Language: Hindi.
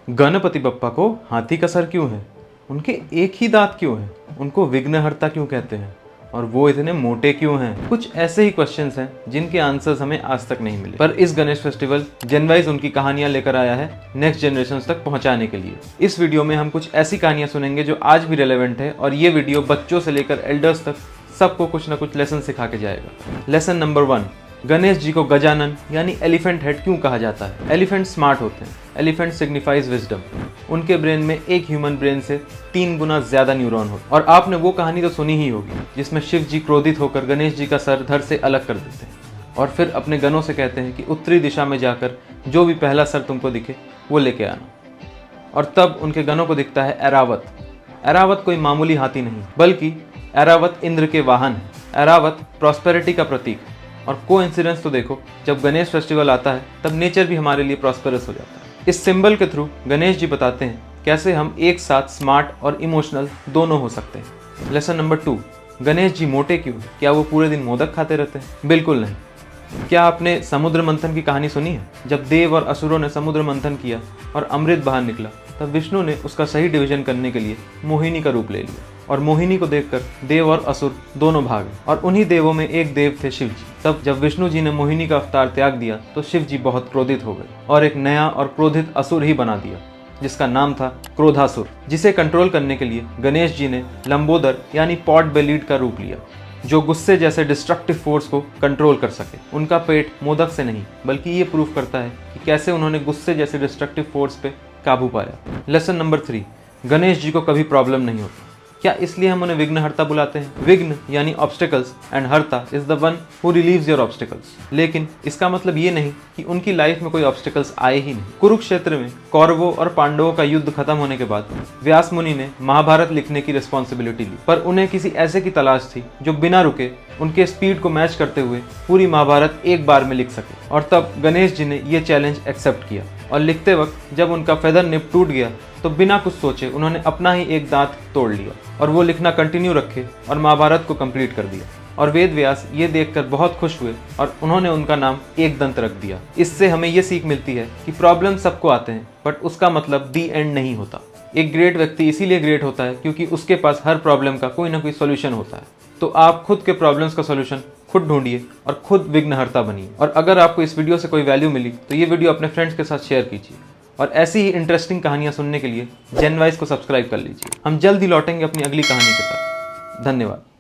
गणपति बप्पा को हाथी का सर क्यों है? उनके एक ही दांत क्यों है? उनको विघ्नहर्ता क्यों कहते हैं? और वो इतने मोटे क्यों हैं? कुछ ऐसे ही क्वेश्चंस हैं जिनके आंसर्स हमें आज तक नहीं मिले, पर इस गणेश फेस्टिवल जेनवाइज उनकी कहानियां लेकर आया है नेक्स्ट जनरेशन तक पहुंचाने के लिए। इस वीडियो में हम कुछ ऐसी कहानियां सुनेंगे जो आज भी रेलेवेंट है, और ये वीडियो बच्चों से लेकर एल्डर्स तक सबको कुछ ना कुछ लेसन सिखा के जाएगा। लेसन नंबर 1, गणेश जी को गजानन यानी एलिफेंट हेड क्यों कहा जाता है? एलिफेंट स्मार्ट होते हैं। Elephant signifies wisdom. उनके ब्रेन में एक ह्यूमन ब्रेन से 3 गुना ज्यादा न्यूरॉन होते हैं। और आपने वो कहानी तो सुनी ही होगी जिसमें शिव जी क्रोधित होकर गणेश जी का सर धड़ से अलग कर देते हैं और फिर अपने गनों से कहते हैं कि उत्तरी दिशा में जाकर जो भी पहला सर तुमको दिखे वो लेके आना। और तब उनके गनों को दिखता है ऐरावत। ऐरावत कोई मामूली हाथी नहीं, बल्कि ऐरावत इंद्र के वाहन है। ऐरावत प्रॉस्पेरिटी का प्रतीक। और कोइंसिडेंस तो देखो, जब गणेश फेस्टिवल आता है तब नेचर भी हमारे लिए प्रॉस्पेरस हो जाता है। इस सिंबल के थ्रू गणेश जी बताते हैं कैसे हम एक साथ स्मार्ट और इमोशनल दोनों हो सकते हैं। लेसन नंबर 2, गणेश जी मोटे क्यों? क्या वो पूरे दिन मोदक खाते रहते हैं? बिल्कुल नहीं। क्या आपने समुद्र मंथन की कहानी सुनी है? जब देव और असुरों ने समुद्र मंथन किया और अमृत बाहर निकला, तब विष्णु ने उसका सही डिवीजन करने के लिए मोहिनी का रूप ले लिया। और मोहिनी को देखकर देव और असुर दोनों भागे। और उन्हीं देवों में एक देव थे शिव जी। तब जब विष्णु जी ने मोहिनी का अवतार त्याग दिया तो शिव जी बहुत क्रोधित हो गए और एक नया और क्रोधित असुर ही बना दिया, जिसका नाम था क्रोधासुर। जिसे कंट्रोल करने के लिए गणेश जी ने लंबोदर यानी पॉट बेलीड का रूप लिया, जो गुस्से जैसे डिस्ट्रक्टिव फोर्स को कंट्रोल कर सके। उनका पेट मोदक से नहीं, बल्कि ये प्रूफ करता है कि कैसे उन्होंने गुस्से जैसे डिस्ट्रक्टिव फोर्स पे काबू पाया। लेसन नंबर 3, गणेश जी को कभी प्रॉब्लम नहीं होती। क्या इसलिए हम उन्हें विघ्नहर्ता बुलाते हैं? विघ्न यानी ऑब्स्टिकल्स एंड हर्ता is the one who relieves your obstacles. लेकिन इसका मतलब ये नहीं कि उनकी लाइफ में कोई ऑब्स्टिकल्स आए ही नहीं। कुरुक्षेत्र में कौरवों और पांडवों का युद्ध खत्म होने के बाद व्यास मुनि ने महाभारत लिखने की रिस्पॉन्सिबिलिटी ली, पर उन्हें किसी ऐसे की तलाश थी जो बिना रुके उनके स्पीड को मैच करते हुए पूरी महाभारत एक बार में लिख सके। और तब गणेश जी ने यह चैलेंज एक्सेप्ट किया और लिखते वक्त जब उनका फेदर निप टूट गया तो बिना कुछ सोचे उन्होंने अपना ही एक दांत तोड़ लिया और वो लिखना कंटिन्यू रखे और महाभारत को कंप्लीट कर दिया। और वेद व्यास ये देखकर बहुत खुश हुए और उन्होंने उनका नाम एक दंत रख दिया। इससे हमें ये सीख मिलती है कि प्रॉब्लम सबको आते हैं, बट उसका मतलब दी एंड नहीं होता। एक ग्रेट व्यक्ति इसीलिए ग्रेट होता है क्योंकि उसके पास हर प्रॉब्लम का कोई ना कोई सोल्यूशन होता है। तो आप खुद के प्रॉब्लम्स का सोल्यूशन खुद ढूंढिए और खुद विघ्नहर्ता बनिए। और अगर आपको इस वीडियो से कोई वैल्यू मिली तो ये वीडियो अपने फ्रेंड्स के साथ शेयर कीजिए। और ऐसी ही इंटरेस्टिंग कहानियां सुनने के लिए जेनवाइज को सब्सक्राइब कर लीजिए। हम जल्द ही लौटेंगे अपनी अगली कहानी के साथ। धन्यवाद।